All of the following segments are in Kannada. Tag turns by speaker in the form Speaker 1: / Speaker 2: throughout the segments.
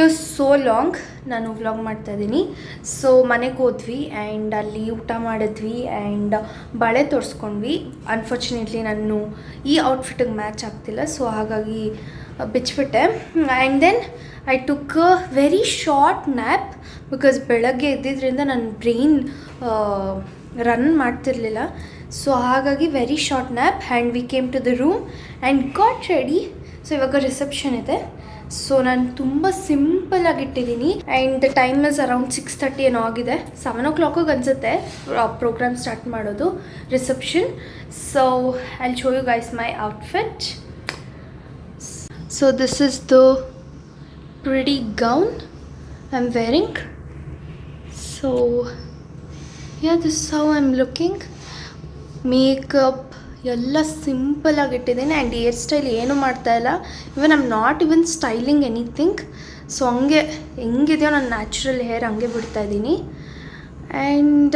Speaker 1: ವಿಡಿಯೋ ಸೋ ಲಾಂಗ್ ನಾನು ವ್ಲಾಗ್ ಮಾಡ್ತಾಯಿದ್ದೀನಿ. ಸೊ ಮನೆಗೆ ಹೋದ್ವಿ ಆ್ಯಂಡ್ ಅಲ್ಲಿ ಊಟ ಮಾಡಿದ್ವಿ ಆ್ಯಂಡ್ ಬಳೆ ತೋರಿಸ್ಕೊಂಡ್ವಿ. ಅನ್ಫಾರ್ಚುನೇಟ್ಲಿ ನಾನು ಈ ಔಟ್ಫಿಟ್ಟಿಗೆ ಮ್ಯಾಚ್ ಆಗ್ತಿಲ್ಲ, ಸೊ ಹಾಗಾಗಿ ಬಿಚ್ಚಿಬಿಟ್ಟೆ. And then I took a very short nap because ಬೆಳಗ್ಗೆ ಎದ್ದಿದ್ದರಿಂದ ನನ್ನ ಬ್ರೈನ್ ರನ್ ಮಾಡ್ತಿರ್ಲಿಲ್ಲ. ಸೊ ಹಾಗಾಗಿ very short nap and we came to the room and got ready. So ಇವಾಗ ರಿಸೆಪ್ಷನ್ ಇದೆ. ಸೊ ನಾನು ತುಂಬ ಸಿಂಪಲಾಗಿಟ್ಟಿದ್ದೀನಿ and the time is around 6:30 ಏನೋ ಆಗಿದೆ. 7 o'clock ಅನಿಸುತ್ತೆ ಪ್ರೋಗ್ರಾಮ್ ಸ್ಟಾರ್ಟ್ ಮಾಡೋದು reception. So I will show you guys my outfit. So this is the pretty gown I am wearing. So ya this how I am looking. Makeup ಎಲ್ಲ ಸಿಂಪಲಾಗಿಟ್ಟಿದ್ದೀನಿ ಆ್ಯಂಡ್ ಹೇರ್ ಸ್ಟೈಲ್ ಏನೂ ಮಾಡ್ತಾಯಿಲ್ಲ. Even I am not even styling anything. So ಹಂಗೆ ಹೆಂಗಿದೆಯೋ ನನ್ನ ನ್ಯಾಚುರಲ್ ಹೇರ್ ಹಂಗೆ ಬಿಡ್ತಾಯಿದ್ದೀನಿ. And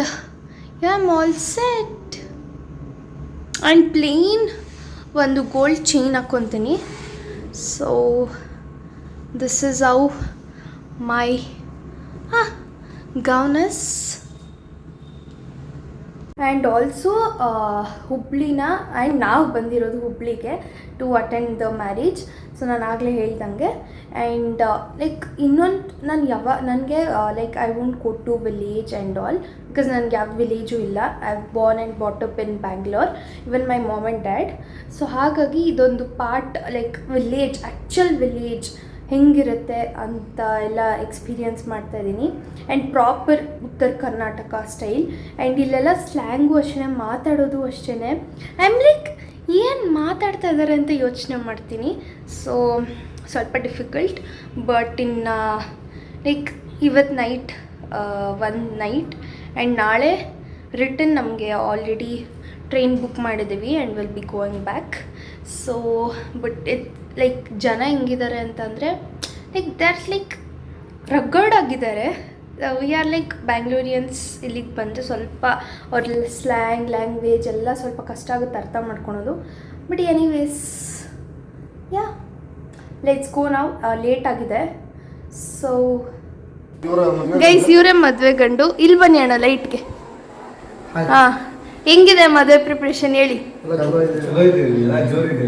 Speaker 1: ya I am all set. And plain ಒಂದು ಗೋಲ್ಡ್ ಚೈನ್ ಹಾಕ್ಕೊತೀನಿ. So this is how my gown is. And also ಹುಬ್ಳಿನ ಆ್ಯಂಡ್ ನಾವು ಬಂದಿರೋದು ಹುಬ್ಳಿಗೆ to attend the marriage. So ನಾನು ಆಗಲೇ ಹೇಳ್ದಂಗೆ. ಆ್ಯಂಡ್ ಲೈಕ್ ಇನ್ನೊಂದು ನನಗೆ like I want go to village and all because ನನಗೆ ಯಾವ ವಿಲೇಜು ಇಲ್ಲ. I have born and brought up in Bangalore, even my mom and dad. So ಹಾಗಾಗಿ ಇದೊಂದು part like village, actual village ಹೆಂಗಿರುತ್ತೆ ಅಂತ ಎಲ್ಲ ಎಕ್ಸ್ಪೀರಿಯನ್ಸ್ ಮಾಡ್ತಾಯಿದ್ದೀನಿ. And proper Uttara Karnataka style. And ಇಲ್ಲೆಲ್ಲ ಸ್ಲ್ಯಾಂಗು ಅಷ್ಟೇ, ಮಾತಾಡೋದು ಅಷ್ಟೇ. ಐ ಆಮ್ ಲೈಕ್ ಏನು ಮಾತಾಡ್ತಾ ಇದ್ದಾರೆ ಅಂತ ಯೋಚನೆ ಮಾಡ್ತೀನಿ. ಸೊ ಸ್ವಲ್ಪ ಡಿಫಿಕಲ್ಟ್. ಬಟ್ ಇನ್ನು ಲೈಕ್ ಇವತ್ತು ನೈಟ್ ಒಂದು ನೈಟ್ ಆ್ಯಂಡ್ ನಾಳೆ ರಿಟರ್ನ್ ನಮಗೆ ಆಲ್ರೆಡಿ ಟ್ರೈನ್ ಬುಕ್ ಮಾಡಿದ್ದೀವಿ and will be going back. So but like ಜನ ಹೆಂಗಿದ್ದಾರೆ ಅಂತಂದರೆ ಲೈಕ್ ದ್ಯಾಟ್ಸ್ ಲೈಕ್ ರಗಡ್ ಆಗಿದ್ದಾರೆ. ವಿ ಆರ್ ಲೈಕ್ ಬ್ಯಾಂಗ್ಳೂರಿಯನ್ಸ್ ಇಲ್ಲಿಗೆ ಬಂದರೆ ಸ್ವಲ್ಪ ಅವ್ರ ಸ್ಲ್ಯಾಂಗ್ ಲ್ಯಾಂಗ್ವೇಜ್ ಎಲ್ಲ ಸ್ವಲ್ಪ ಕಷ್ಟ ಆಗುತ್ತೆ ಅರ್ಥ ಮಾಡ್ಕೊಳೋದು. But anyways yeah let's go ನಾವು. ಲೇಟ್ ಆಗಿದೆ. ಸೊ ಗೈಸ್ ಇವರೇ ಮದುವೆ ಗಂಡು. ಇಲ್ಲಿ ಬನ್ನಿ ಅಣ್ಣ ಲೈಟ್ಗೆ. ಹಾಂ, ಹೆಂಗಿದೆ ಮದುವೆ ಪ್ರಿಪ್ರೇಷನ್ ಹೇಳಿ.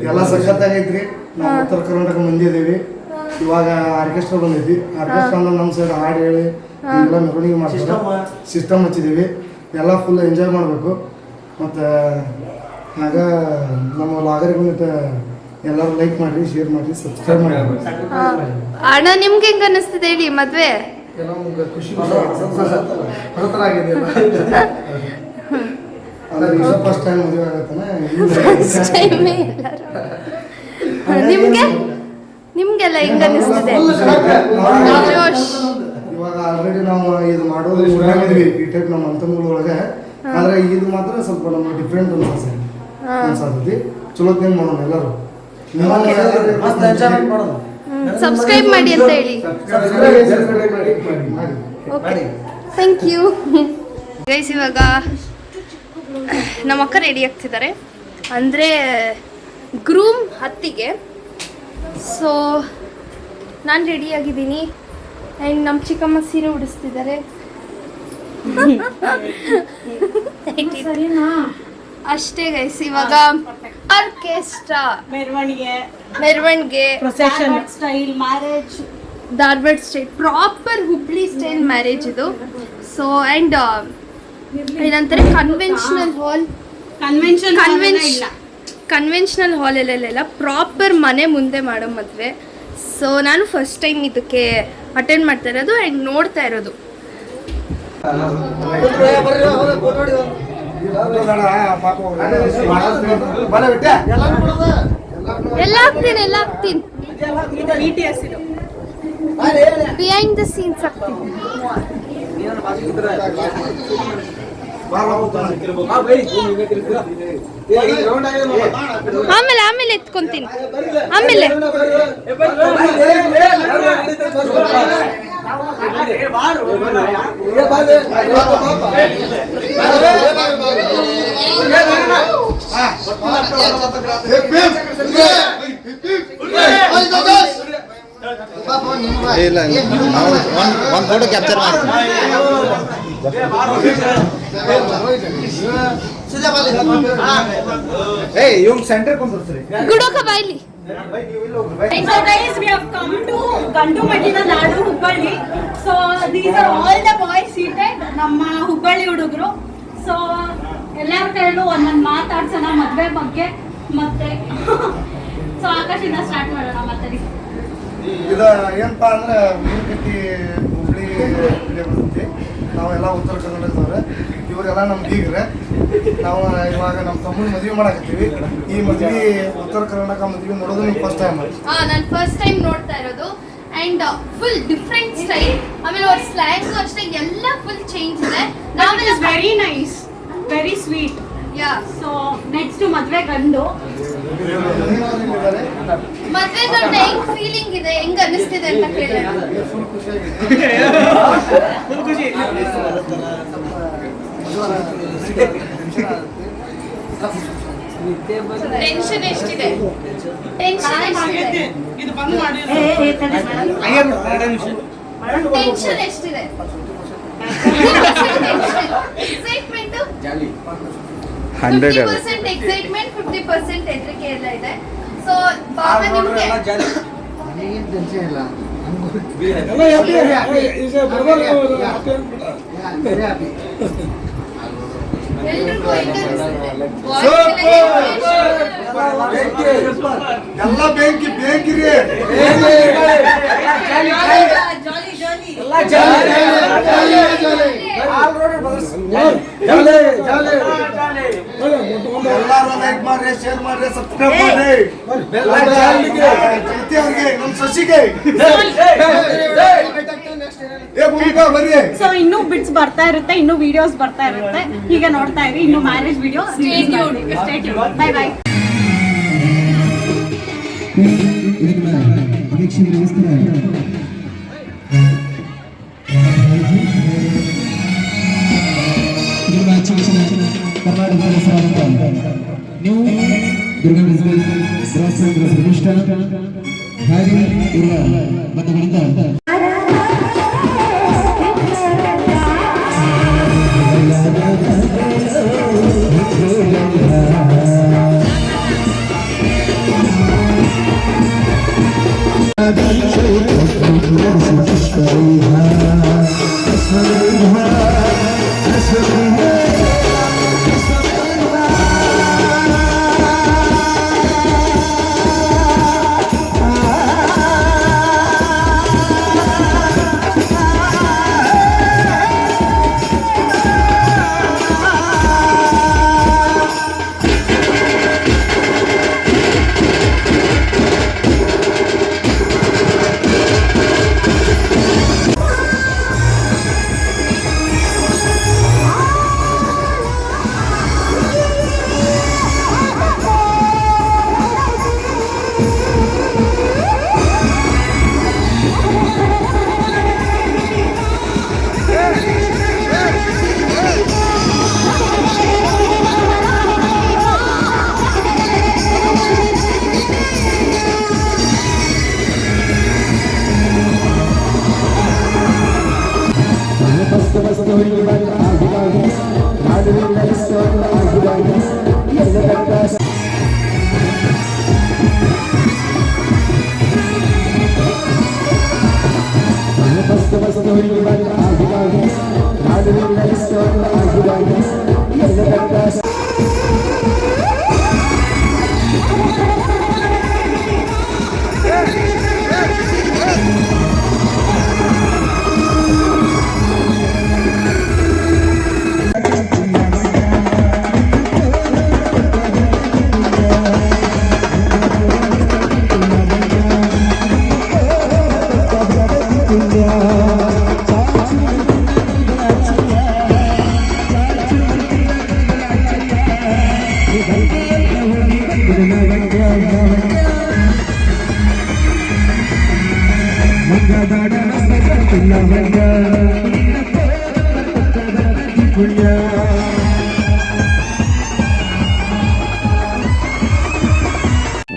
Speaker 2: ಎಲ್ಲ ಸಖತ್ತಾಗೈತ್ರಿ. ನಾವು ಉತ್ತರ ಕರ್ನಾಟಕ ಮಂದಿ ಇದೀವಿ. ಇವಾಗ ಆರ್ಕೆಸ್ಟ್ರಾ ಬಂದಿದ್ವಿ. ಆರ್ಕೆಸ್ಟ್ರಾ ಅಂದ್ರೆ ನಮ್ಮ ಸೈಡ್ ಹಾಡು ಹೇಳಿ ಎಲ್ಲ ಮೆರವಣಿಗೆ ಮಾಡ್ತಾರೆ. ಸಿಸ್ಟಮ್ ಹಚ್ಚಿದ್ದೀವಿ. ಎಲ್ಲ ಫುಲ್ ಎಂಜಾಯ್ ಮಾಡಬೇಕು. ಮತ್ತು ಆಗ ನಮ್ಮ ಲಾಗರಿಗೆ ಮತ್ತು ಎಲ್ಲರೂ ಲೈಕ್ ಮಾಡಿರಿ, ಶೇರ್ ಮಾಡಿರಿ, ಸಬ್ಸ್ಕ್ರೈಬ್ ಮಾಡಿ.
Speaker 1: ಅಣ್ಣ ನಿಮ್ಗೆ ಹೆಂಗೆ ಅನ್ನಿಸ್ತಿದೆ ಹೇಳಿ ಮದುವೆ?
Speaker 2: ಎಲ್ಲ ಖುಷಿ ಹೊರತರಾಗಿದೆ. ಫಸ್ಟ್ ಟೈಮ್ ಮದುವೆ ಆಗತ್ತಾನೆ.
Speaker 1: ನಿಮ್ಗೆಲ್ಲ ಹೆಂಗ ಅನಿಸ್ತಿದೆ?
Speaker 2: ಇವಾಗ ಆಲ್ರೆಡಿ ನಾವು ಇದು ಮಾಡೋದು ಊರಾಗಿದ್ವಿ ಈ ಟೈಪ್ ನಮ್ಮ ಅಂತಂಗಳೊಳಗೆ. ಆದ್ರೆ ಇದು ಮಾತ್ರ ಸ್ವಲ್ಪ ನಮ್ಗೆ ಡಿಫ್ರೆಂಟ್ ಅನ್ಸತಿ. ಚಲೋತ್ನಾಗ ಮಾಡೋಣ ಎಲ್ಲರೂ.
Speaker 1: ಸಬ್ಸ್ಕ್ರೈಬ್ ಮಾಡಿ ಅಂತ ಹೇಳಿ. Thank you guys. ಇವಾಗ ನಮ್ಮ ಅಕ್ಕ ರೆಡಿ ಆಗ್ತಿದ್ದಾರೆ ಅಂದರೆ ಗ್ರೂಮ್ ಹತ್ತಿಗೆ. ಸೊ ನಾನು ರೆಡಿಯಾಗಿದ್ದೀನಿ ಆ್ಯಂಡ್ ನಮ್ಮ ಚಿಕ್ಕಮ್ಮ ಸೀರೆ ಉಡಿಸ್ತಿದ್ದಾರೆ. ಅಷ್ಟೇ ಗೈಸ್. ಇವಾಗ ಆರ್ಕೆಸ್ಟ್ರಾ, ಮೆರವಣಿಗೆ,
Speaker 3: style marriage,
Speaker 1: Dharwad style, proper Hubli style marriage ಇದು. ಸೊ ಆ್ಯಂಡ್ ಏನಂತಾರೆ ಕನ್ವೆನ್ಷನಲ್ ಹಾಲಲ್ಲೆಲ್ಲ ಪ್ರಾಪರ್ ಮನೆ ಮುಂದೆ ಮಾಡೋ ಮದುವೆ. ಸೊ ನಾನು ಫಸ್ಟ್ ಟೈಮ್ ಇದಕ್ಕೆ ಅಟೆಂಡ್ ಮಾಡ್ತಾ ಇರೋದು ಆ್ಯಂಡ್ ನೋಡ್ತಾ ಇರೋದು. ಎಲ್ಲ ಹಾಕ್ತೀನಿ ಬಿಹೈಂಡ್ ದ ಸೀನ್ಸ್ ಹಾಕ್ತೀನಿ. ಆಮೇಲೆ ಎತ್ಕೊಂತೀನಿ. ಆಮೇಲೆ
Speaker 4: ಇಲ್ಲ ನಾವು ಒಂದು ಫೋಟೋ ಕ್ಯಾಪ್ಚರ್ ಮಾಡಿ ಇವ್ನು ಸೆಂಟರ್ ಕೊಂಡ್ರಿ
Speaker 1: ಗುಡೋಕ ಬಾಯ್ಲಿ.
Speaker 3: So guys, we have come to Gandu Madina Nadu, Hubballi. So these are all the boys seated. ನಮ್ಮ ಹುಬ್ಬಳ್ಳಿ ಹುಡುಗರು. So ಎಲ್ಲರ ಕೈಯಲ್ಲೂ ಒಂದೊಂದು ಮಾತಾಡ್ಸೋಣ ಮದುವೆ ಬಗ್ಗೆ ಮತ್ತೆ ಸೊ ಆಕಾಶಿಂದ ಸ್ಟಾರ್ಟ್ ಮಾಡೋಣ ಮಾತಾಡಿ.
Speaker 2: ಇದು ಏನಪ್ಪ ಅಂದ್ರೆ ಮೀನುಕಟ್ಟಿ ಹುಬ್ಳಿ ಕಡೆ ಬರ್ತೈತಿ. ನಾವೆಲ್ಲ ಉತ್ತರ ಕರ್ನಾಟಕದವ್ರೆ. ಇವರೆಲ್ಲ ನಮ್ಮ ಬೀಗ್ರೆ. ನಾವು ಇವಾಗ ನಮ್ಮ ತಮ್ಮನ ಮದುವೆ ಮಾಡಕತ್ತೀವಿ. ಈ ಮದುವೆ ಉತ್ತರ ಕರ್ನಾಟಕ ಮದುವೆ ನೋಡೋದು ನಿಮ್ಗೆ ಫಸ್ಟ್ ಟೈಮ್.
Speaker 1: ನಾನು ಫಸ್ಟ್ ಟೈಮ್ ನೋಡ್ತಾ ಇರೋದು ಅಂಡ್ ಫುಲ್ ಡಿಫ್ರೆಂಟ್ ಸ್ಟೈಲ್. ಆಮೇಲೆ ಅವ್ರ ಸ್ಲ್ಯಾಂಗ್ ಅಷ್ಟೇ ಎಲ್ಲ ಫುಲ್ ಚೇಂಜ್ ಇದೆ.
Speaker 3: ನಾವೆಲ್ಲ ವೆರಿ ನೈಸ್, ವೆರಿ ಸ್ವೀಟ್.
Speaker 1: ಯಾ,
Speaker 3: ಸೊ ನೆಕ್ಸ್ಟ್ ಮದುವೆ ಗಂಡು.
Speaker 1: ಮದ್ವೆ ಗಂಡ ಹೆಂಗ್ ಫೀಲಿಂಗ್ ಇದೆ, ಹೆಂಗ್ ಅನಿಸ್ತಿದೆ ಅಂತ ಕೇಳೋಣ. ಟೆನ್ಷನ್ ಎಷ್ಟಿದೆ? ಟೆನ್ಷನ್ ಎಷ್ಟಿದೆ? ಟೆನ್ಷನ್ ಎಷ್ಟಿದೆ? ಎಕ್ಸೈಟ್ಮೆಂಟ್ 50% ಎಕ್ಸೈಟ್ಮೆಂಟ್, 50% ಹೆದರಿಕೆ ಎಲ್ಲ ಇದೆ. ಸೊ ಬಾಬಾ ನಿಮ್ಗೆ ಎಲ್ರಿಗೂ
Speaker 2: ಎಲ್ಲ ಬೆಂಕಿ ಬೇಕಿರಿ. ಎಲ್ಲರೂ ಲೈಕ್ ಮಾಡ್ರಿ, ಶೇರ್ ಮಾಡ್ರಿ, ಸಬ್ಸ್ಕ್ರೈಬ್ ಮಾಡ್ರಿ. ಜೊತೆ ಅವ್ರಿಗೆ ನಮ್ಮ ಸಸಿಗೆ ಬರ್ರಿ.
Speaker 3: ಸೊ ಇನ್ನೂ ಬಿಟ್ಸ್ ಬರ್ತಾ ಇರುತ್ತೆ, ಇನ್ನೂ ವಿಡಿಯೋಸ್ ಬರ್ತಾ ಇರುತ್ತೆ. ಈಗ ನೋಡ್ತಾ ಇರಿ ಇನ್ನು ಮ್ಯಾರೇಜ್ ವಿಡಿಯೋ. Bye bye.
Speaker 5: ನೀವು ದುರ್ಗಾ ಶ್ರೇಷ್ಠ ಹಾಗೆ ಇರುವ ಬಂಧುಗಳಿಂದ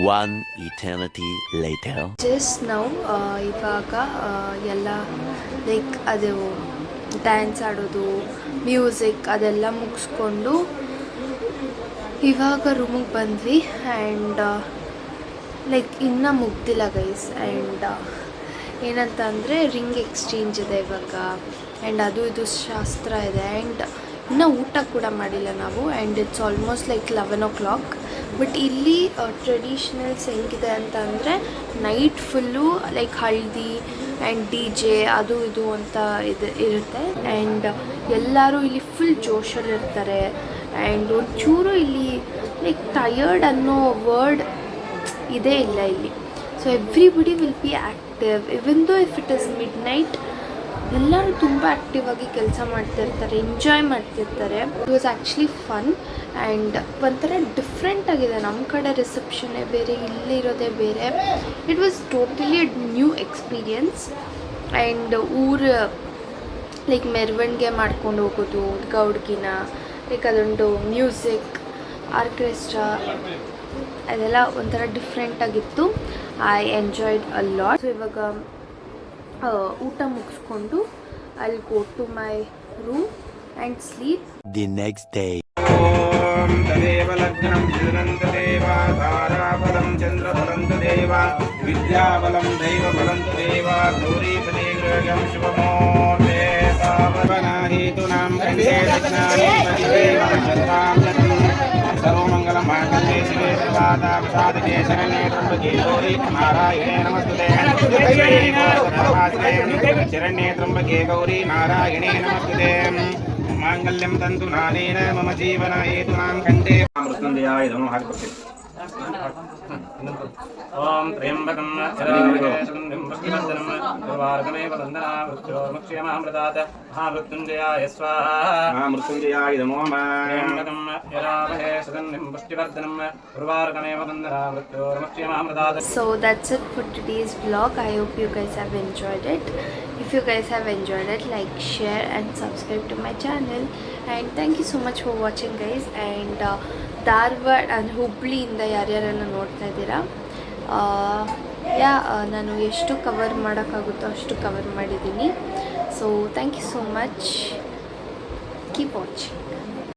Speaker 6: One eternity later.
Speaker 1: ಜಸ್ಟ್ ನಾವು ಇವಾಗ ಎಲ್ಲ ಲೈಕ್ ಅದು ಡ್ಯಾನ್ಸ್ ಆಡೋದು ಮ್ಯೂಸಿಕ್ ಅದೆಲ್ಲ ಮುಗಿಸ್ಕೊಂಡು ಇವಾಗ ರೂಮಿಗೆ ಬಂದ್ವಿ. ಆ್ಯಂಡ್ ಲೈಕ್ ಇನ್ನೂ ಮುಗ್ದಿಲ್ಲ ಗೈಸ್. ಆ್ಯಂಡ್ ಏನಂತ ಅಂದರೆ ರಿಂಗ್ ಎಕ್ಸ್ಚೇಂಜ್ ಇದೆ ಇವಾಗ. ಆ್ಯಂಡ್ ಅದು ಇದು ಶಾಸ್ತ್ರ ಇದೆ. ಆ್ಯಂಡ್ ಇನ್ನೂ ಊಟ ಕೂಡ ಮಾಡಿಲ್ಲ ನಾವು. And it's almost like 11 o'clock. But ಇಲ್ಲಿ ಟ್ರೆಡಿಷ್ನಲ್ಸ್ ಹೆಂಗಿದೆ ಅಂತ ಅಂದರೆ ನೈಟ್ ಫುಲ್ಲು ಲೈಕ್ ಹಳದಿ ಆ್ಯಂಡ್ DJ ಅದು ಇದು ಅಂತ ಇರುತ್ತೆ. ಆ್ಯಂಡ್ ಎಲ್ಲರೂ ಇಲ್ಲಿ ಫುಲ್ ಜೋಶಲ್ಲಿರ್ತಾರೆ. ಆ್ಯಂಡ್ ಒಂಚೂರು ಇಲ್ಲಿ ಲೈಕ್ ಟಯರ್ಡ್ ಅನ್ನೋ ವರ್ಡ್ ಇದೇ ಇಲ್ಲ ಇಲ್ಲಿ. So everybody will be active even though if it is midnight. ಎಲ್ಲರೂ ತುಂಬ ಆ್ಯಕ್ಟಿವ್ ಆಗಿ ಕೆಲಸ ಮಾಡ್ತಿರ್ತಾರೆ, ಎಂಜಾಯ್ ಮಾಡ್ತಿರ್ತಾರೆ. It was actually fun and ಒಂಥರ ಡಿಫ್ರೆಂಟ್ ಆಗಿದೆ. ನಮ್ಮ ಕಡೆ ರಿಸೆಪ್ಷನ್ನೇ ಬೇರೆ, ಇಲ್ಲಿರೋದೇ ಬೇರೆ. It was totally new experience. And like ಮೆರವಣಿಗೆ ಮಾಡ್ಕೊಂಡು ಹೋಗೋದು ಗೌಡ್ಗಿನ, ಲೈಕ್ ಅದೊಂದು ಮ್ಯೂಸಿಕ್ ಆರ್ಕೆಸ್ಟ್ರಾ ಅದೆಲ್ಲ ಒಂಥರ ಡಿಫ್ರೆಂಟಾಗಿತ್ತು. I enjoyed a lot. So ಇವಾಗ ಊಟ ಮುಗಿಸ್ಕೊಂಡು I'll go to my room and sleep.
Speaker 6: The next day.
Speaker 7: ಓಂ ತದೇವ ಲಗ್ನಂ ಜಿನಂತದೇವ ತಾರಾಬಲಂ ಚಂದ್ರಬಲಂ ತದೇವ ವಿದ್ಯಾಬಲಂ ದೈವಬಲಂ ತದೇವ ಗೌರೀಪದೇ ಗೃಹ್ಯಂ ಶುಭಮೂರ್ತೆ ಪಾವನಾಹೇತುನಾಂ ಕಂಠೇ ಲಗ್ನಾನಿ ಪರಿದೇವ ಶತಾಂ ಶತಂ ಸರ್ವಮಂಗಲಂ ಮಾಂಗಲ್ಯೆ ಶಿವೆ ಸರ್ವಾದಾಪಸಾದಿಕೆ ಶರಣ್ಯೆ ತ್ರ್ಯಂಬಕೆ ಗೌರಿ ನಾರಾಯಣೇ ನಮಸ್ತುತೆ ಶರಣ್ಯೆ ತ್ರ್ಯಂಬಕೆ ಗೌರಿ ನಾರಾಯಣೇ ನಮಸ್ತುತೆ ಮಾಂಗಲ್ಯಂ ತಂತು ನಾನೇನ ಮಮ ಜೀವನ ಹೇತುನಾಂ ಕಂಠೇ ಮೃತ್ಯುಂಜಯಾಯ ನಮೋ ಹಾಕಿಕೊಡ್ತೀನಿ. ಓಂ ತ್ರ್ಯಂಬಕಂ ಯದಾವದೇಶಂ ಪುಷ್ಟಿವರ್ಧನಂ ಸರ್ವಾರ್ಗಮೇವ ವಂದನಾಮೃತ್ಯೋರ್ಮುಕ್ಷೇಮಾಮೃತಾತ್ ಮಹಾಮೃತ್ಯುಂಜಯಾಯ ಸ್ವಾಹಾ. ಮೃತ್ಯುಂಜಯಾಯ ನಮೋ ತ್ರ್ಯಂಬಕಂ ಯದಾವದೇಶಂ ಪುಷ್ಟಿವರ್ಧನಂ ಸರ್ವಾರ್ಗಮೇವ ವಂದನಾಮೃತ್ಯೋರ್ಮುಕ್ಷೇಮಾಮೃತಾತ್.
Speaker 1: So that's it for today's vlog. I hope you guys have enjoyed it. If you guys have enjoyed it, like, share and subscribe to my channel. And thank you so much for watching guys. And Dharwad and ಹುಬ್ಳಿಯಿಂದ ಯಾರ್ಯಾರನ್ನು ನೋಡ್ತಾ ಇದ್ದೀರಾ, ನಾನು ಎಷ್ಟು ಕವರ್ ಮಾಡೋಕ್ಕಾಗುತ್ತೋ ಅಷ್ಟು ಕವರ್ ಮಾಡಿದ್ದೀನಿ. So thank you so much. Keep watching.